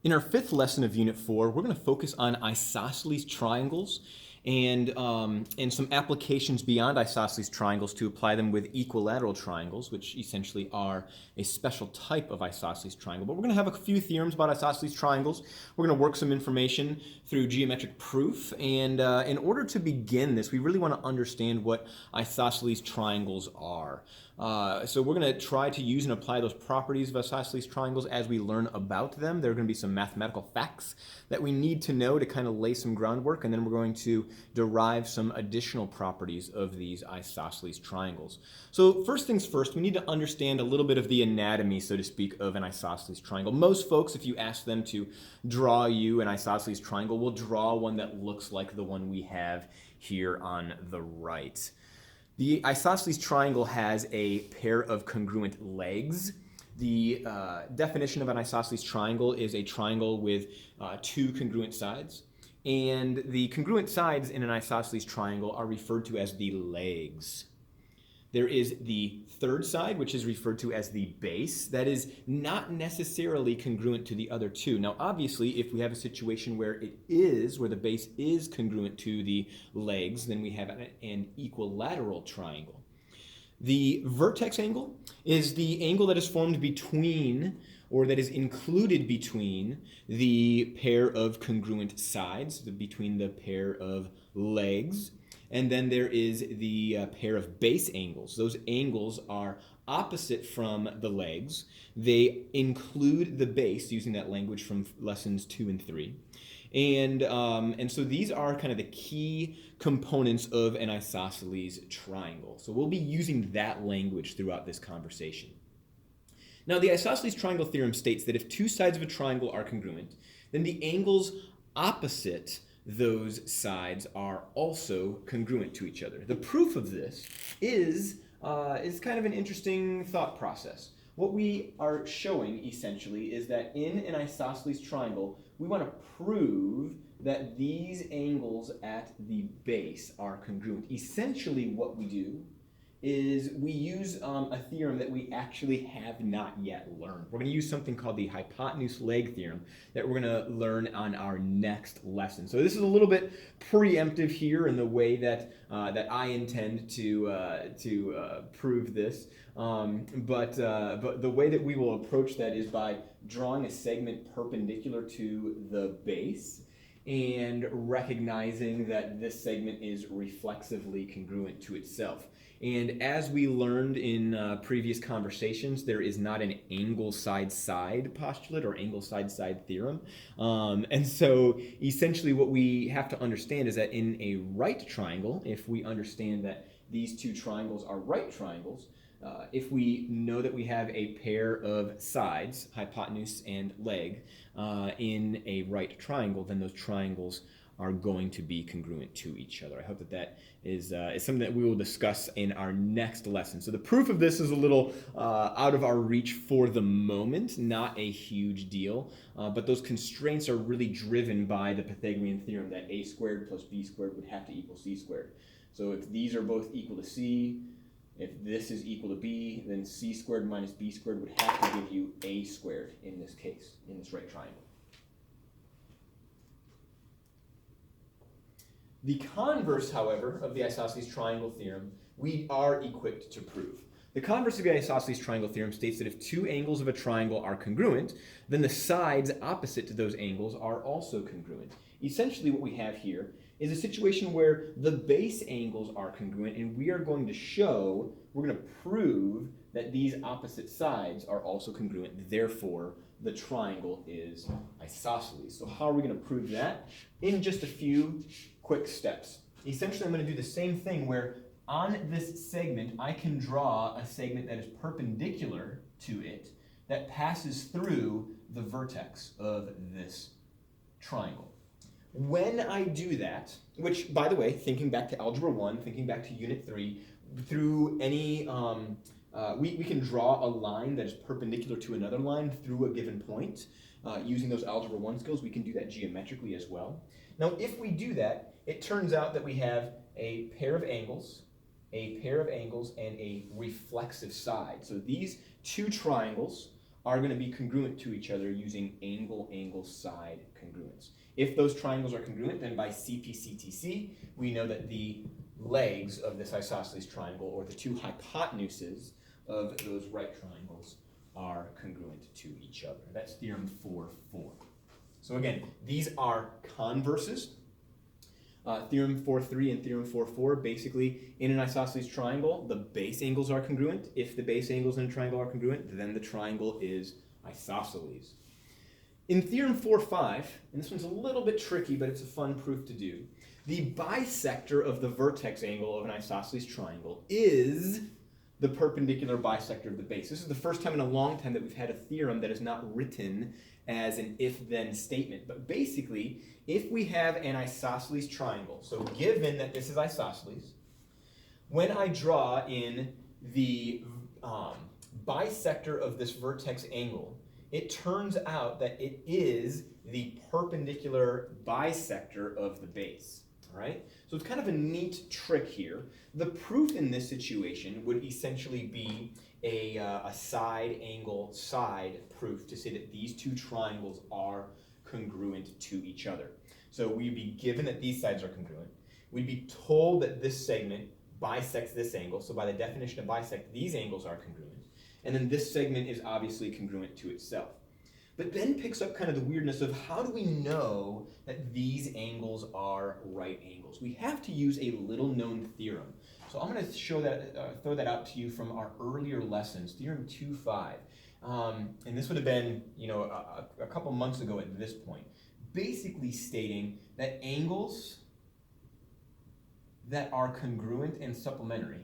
In our fifth lesson of Unit 4, we're going to focus on isosceles triangles and some applications beyond isosceles triangles to apply them with equilateral triangles, which essentially are a special type of isosceles triangle. But we're going to have a few theorems about isosceles triangles. We're going to work some information through geometric proof. And in order to begin this, we really want to understand what isosceles triangles are. So we're going to try to use and apply those properties of isosceles triangles as we learn about them. There are going to be some mathematical facts that we need to know to kind of lay some groundwork, and then we're going to derive some additional properties of these isosceles triangles. So first things first, we need to understand a little bit of the anatomy, so to speak, of an isosceles triangle. Most folks, if you ask them to draw you an isosceles triangle, will draw one that looks like the one we have here on the right. The isosceles triangle has a pair of congruent legs. The definition of an isosceles triangle is a triangle with two congruent sides. And the congruent sides in an isosceles triangle are referred to as the legs. There is the third side, which is referred to as the base. That is not necessarily congruent to the other two. Now, obviously, if we have a situation where the base is congruent to the legs, then we have an equilateral triangle. The vertex angle is the angle that is formed between, or that is included between, the pair of congruent sides, between the pair of legs. And then there is the pair of base angles. Those angles are opposite from the legs. They include the base, using that language from lessons 2 and 3. And so these are kind of the key components of an isosceles triangle. So we'll be using that language throughout this conversation. Now, the isosceles triangle theorem states that if two sides of a triangle are congruent, then the angles opposite those sides are also congruent to each other. The proof of this is kind of an interesting thought process. What we are showing, essentially, is that in an isosceles triangle, we want to prove that these angles at the base are congruent. Essentially, what we do is we use a theorem that we actually have not yet learned. We're going to use something called the hypotenuse leg theorem that we're going to learn on our next lesson. So this is a little bit preemptive here in the way that I intend to prove this. But the way that we will approach that is by drawing a segment perpendicular to the base and recognizing that this segment is reflexively congruent to itself. And as we learned in previous conversations, there is not an angle side-side postulate or angle side-side theorem. And so essentially what we have to understand is that in a right triangle, if we understand that these two triangles are right triangles, if we know that we have a pair of sides, hypotenuse and leg, in a right triangle, then those triangles are going to be congruent to each other. I hope that is something that we will discuss in our next lesson. So the proof of this is a little out of our reach for the moment, not a huge deal, but those constraints are really driven by the Pythagorean theorem that a squared plus b squared would have to equal c squared. So if these are both equal to c, if this is equal to b, then c squared minus b squared would have to give you a squared in this case, in this right triangle. The converse, however, of the isosceles triangle theorem, we are equipped to prove. The converse of the isosceles triangle theorem states that if two angles of a triangle are congruent, then the sides opposite to those angles are also congruent. Essentially what we have here is a situation where the base angles are congruent, and we are going to prove that these opposite sides are also congruent. Therefore, the triangle is isosceles. So how are we going to prove that? In just a few quick steps. Essentially, I'm going to do the same thing where on this segment, I can draw a segment that is perpendicular to it that passes through the vertex of this triangle. When I do that, which, by the way, thinking back to Algebra 1, thinking back to Unit 3, through any, we can draw a line that is perpendicular to another line through a given point. Using those Algebra 1 skills, we can do that geometrically as well. Now, if we do that, it turns out that we have a pair of angles, and a reflexive side. So these two triangles are going to be congruent to each other using angle-angle-side congruence. If those triangles are congruent, then by CP/CTC, we know that the legs of this isosceles triangle, or the two hypotenuses of those right triangles, are congruent to each other. That's theorem 4.4. So again, these are converses. Theorem 4.3 and theorem 4.4, basically, in an isosceles triangle, the base angles are congruent. If the base angles in a triangle are congruent, then the triangle is isosceles. In theorem 4.5, and this one's a little bit tricky, but it's a fun proof to do, the bisector of the vertex angle of an isosceles triangle is the perpendicular bisector of the base. This is the first time in a long time that we've had a theorem that is not written as an if-then statement. But basically, if we have an isosceles triangle, so given that this is isosceles, when I draw in the bisector of this vertex angle, it turns out that it is the perpendicular bisector of the base. All right? So it's kind of a neat trick here. The proof in this situation would essentially be a side angle side proof to say that these two triangles are congruent to each other. So we'd be given that these sides are congruent. We'd be told that this segment bisects this angle. So by the definition of bisect, these angles are congruent. And then this segment is obviously congruent to itself. But then picks up kind of the weirdness of how do we know that these angles are right angles? We have to use a little known theorem. So I'm going to show that, throw that out to you from our earlier lessons, Theorem 2.5. And this would have been, a couple months ago at this point. Basically stating that angles that are congruent and supplementary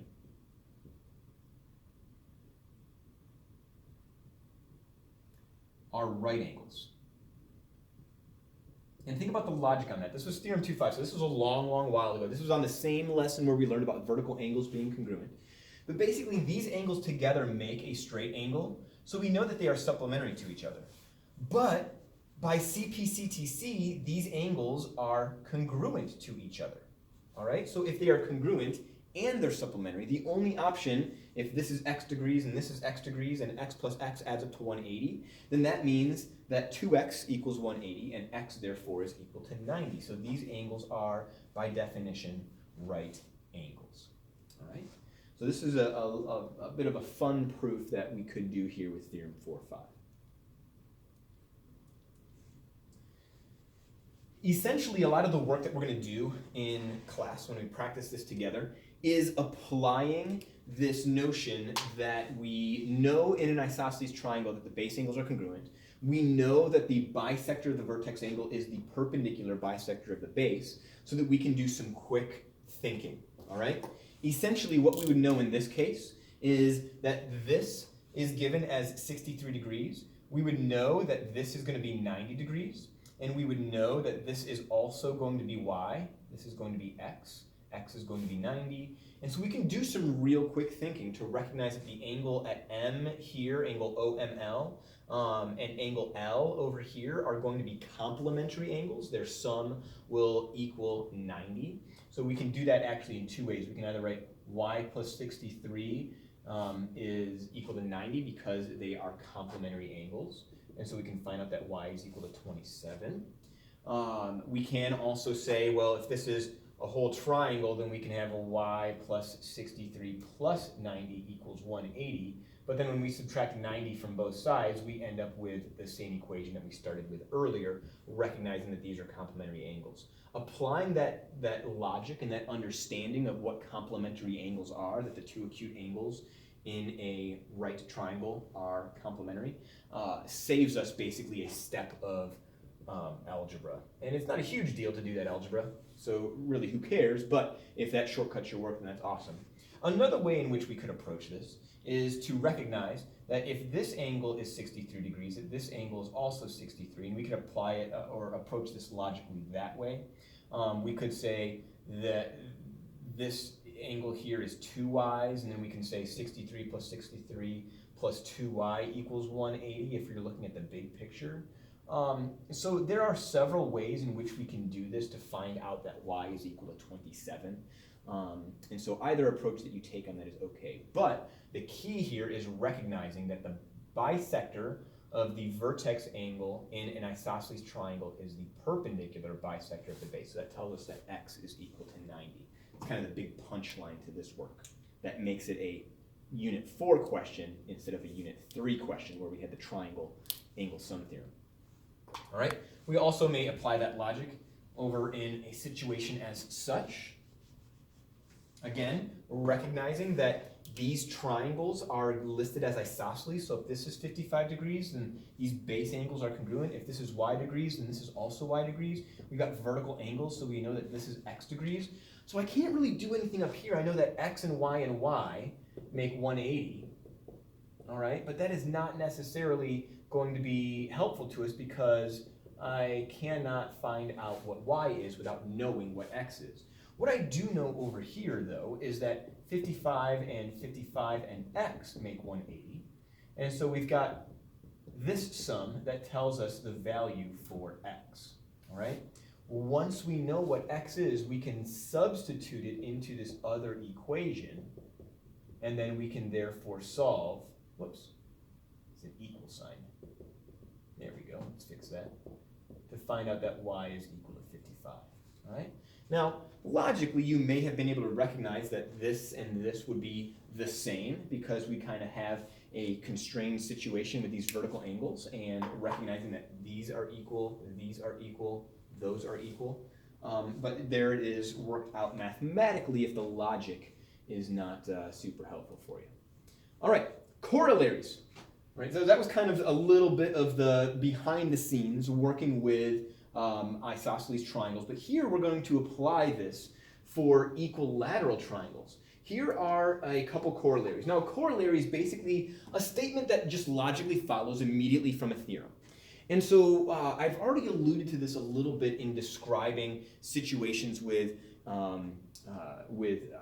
are right angles. And think about the logic on that. This was Theorem 2.5, so this was a long, long while ago. This was on the same lesson where we learned about vertical angles being congruent. But basically, these angles together make a straight angle, so we know that they are supplementary to each other. But by CP/CTC, these angles are congruent to each other. All right? So if they are congruent and they're supplementary, the only option, if this is x degrees and this is x degrees and x plus x adds up to 180, then that means that 2x equals 180 and x therefore is equal to 90. So these angles are, by definition, right angles. All right? So this is a bit of a fun proof that we could do here with Theorem 4.5. Essentially, a lot of the work that we're going to do in class when we practice this together is applying this notion that we know in an isosceles triangle that the base angles are congruent. We know that the bisector of the vertex angle is the perpendicular bisector of the base, so that we can do some quick thinking. All right? Essentially, what we would know in this case is that this is given as 63 degrees. We would know that this is going to be 90 degrees. And we would know that this is also going to be y, this is going to be x is going to be 90. And so we can do some real quick thinking to recognize that the angle at M here, angle OML, and angle L over here are going to be complementary angles. Their sum will equal 90. So we can do that actually in two ways. We can either write y plus 63 is equal to 90 because they are complementary angles. And so we can find out that y is equal to 27. We can also say, well, if this is a whole triangle, then we can have a y plus 63 plus 90 equals 180. But then when we subtract 90 from both sides, we end up with the same equation that we started with earlier, recognizing that these are complementary angles. Applying that logic and that understanding of what complementary angles are, that the two acute angles in a right triangle are complementary, saves us basically a step of algebra. And it's not a huge deal to do that algebra, so really who cares, but if that shortcuts your work, then that's awesome. Another way in which we could approach this is to recognize that if this angle is 63 degrees, that this angle is also 63, and we could apply it or approach this logically that way. We could say that this angle here is 2y's, and then we can say 63 plus 63 plus 2y equals 180 if you're looking at the big picture. So there are several ways in which we can do this to find out that y is equal to 27. And so either approach that you take on that is okay. But the key here is recognizing that the bisector of the vertex angle in an isosceles triangle is the perpendicular bisector of the base. So that tells us that x is equal to 90. It's kind of the big punchline to this work. That makes it a Unit 4 question instead of a Unit 3 question where we had the triangle angle sum theorem. All right. We also may apply that logic over in a situation as such. Again, recognizing that these triangles are listed as isosceles, so if this is 55 degrees, then these base angles are congruent. If this is y degrees, then this is also y degrees. We've got vertical angles, so we know that this is x degrees. So I can't really do anything up here. I know that x and y make 180, all right? But that is not necessarily going to be helpful to us because I cannot find out what y is without knowing what x is. What I do know over here, though, is that 55 and x make 180. And so we've got this sum that tells us the value for x, all right? Once we know what x is, we can substitute it into this other equation, and then we can therefore solve, whoops, it's an equal sign. There we go, let's fix that, to find out that y is equal to 55, all right? Now, logically, you may have been able to recognize that this and this would be the same because we kind of have a constrained situation with these vertical angles and recognizing that these are equal, those are equal. But there it is worked out mathematically if the logic is not super helpful for you. All right, corollaries. Right, so that was kind of a little bit of the behind the scenes working with isosceles triangles, but here we're going to apply this for equilateral triangles. Here are a couple corollaries. Now, a corollary is basically a statement that just logically follows immediately from a theorem. And so I've already alluded to this a little bit in describing situations with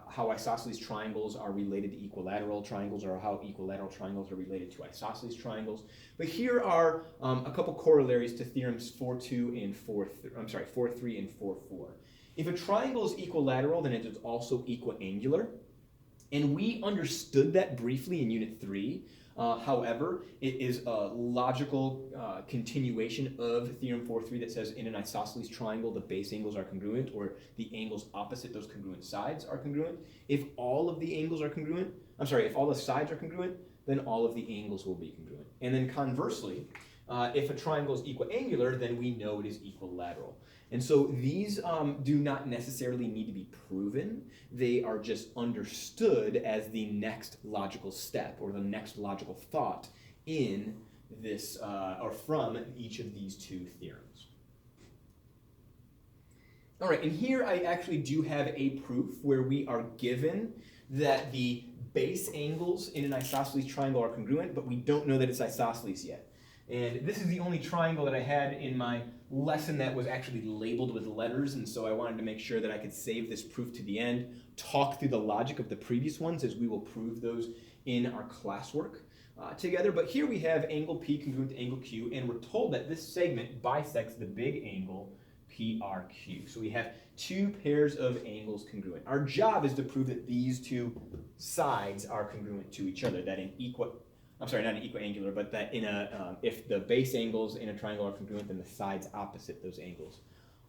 how isosceles triangles are related to equilateral triangles or how equilateral triangles are related to isosceles triangles. But here are a couple corollaries to theorems 4.2 and 4.3 and 4.4. If a triangle is equilateral, then it is also equiangular. And we understood that briefly in Unit 3. However, it is a logical continuation of Theorem 4.3 that says in an isosceles triangle, the base angles are congruent, or the angles opposite those congruent sides are congruent. If all of the angles are congruent, if all the sides are congruent, then all of the angles will be congruent. And then conversely, if a triangle is equiangular, then we know it is equilateral. And so these do not necessarily need to be proven. They are just understood as the next logical step or the next logical thought in this or from each of these two theorems. All right, and here I actually do have a proof where we are given that the base angles in an isosceles triangle are congruent, but we don't know that it's isosceles yet. And this is the only triangle that I had in my lesson that was actually labeled with letters, and so I wanted to make sure that I could save this proof to the end, talk through the logic of the previous ones as we will prove those in our classwork together. But here we have angle P congruent to angle Q, and we're told that this segment bisects the big angle PRQ. So we have two pairs of angles congruent. Our job is to prove that these two sides are congruent to each other, that not an equiangular, but that in a if the base angles in a triangle are congruent, then the sides opposite those angles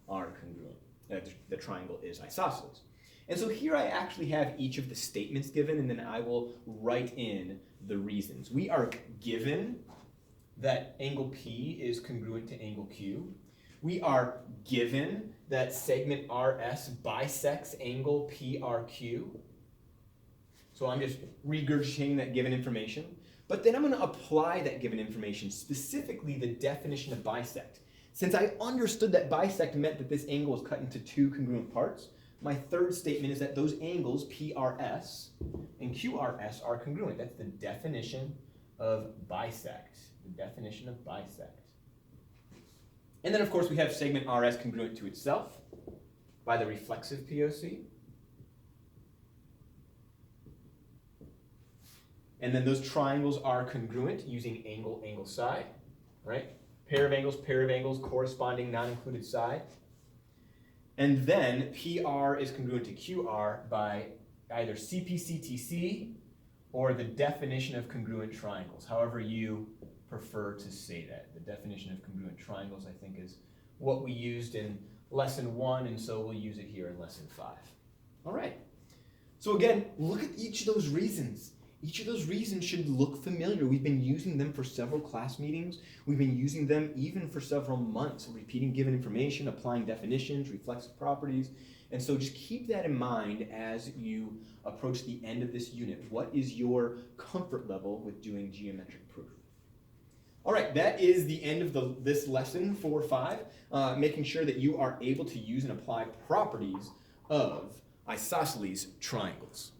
are congruent. The triangle is isosceles. And so here I actually have each of the statements given, and then I will write in the reasons. We are given that angle P is congruent to angle Q. We are given that segment RS bisects angle PRQ. So I'm just regurgitating that given information. But then I'm going to apply that given information, specifically the definition of bisect. Since I understood that bisect meant that this angle was cut into two congruent parts, my third statement is that those angles, PRS and QRS, are congruent. That's the definition of bisect. The definition of bisect. And then, of course, we have segment RS congruent to itself by the reflexive POC. And then those triangles are congruent using angle, angle, side, right? Pair of angles, corresponding non-included side. And then PR is congruent to QR by either CPCTC or the definition of congruent triangles, however you prefer to say that. The definition of congruent triangles, I think, is what we used in lesson 1, and so we'll use it here in lesson 5. All right. So again, look at each of those reasons. Each of those reasons should look familiar. We've been using them for several class meetings. We've been using them even for several months, repeating given information, applying definitions, reflexive properties. And so just keep that in mind as you approach the end of this unit. What is your comfort level with doing geometric proof? All right, that is the end of this lesson 4-5, making sure that you are able to use and apply properties of isosceles triangles.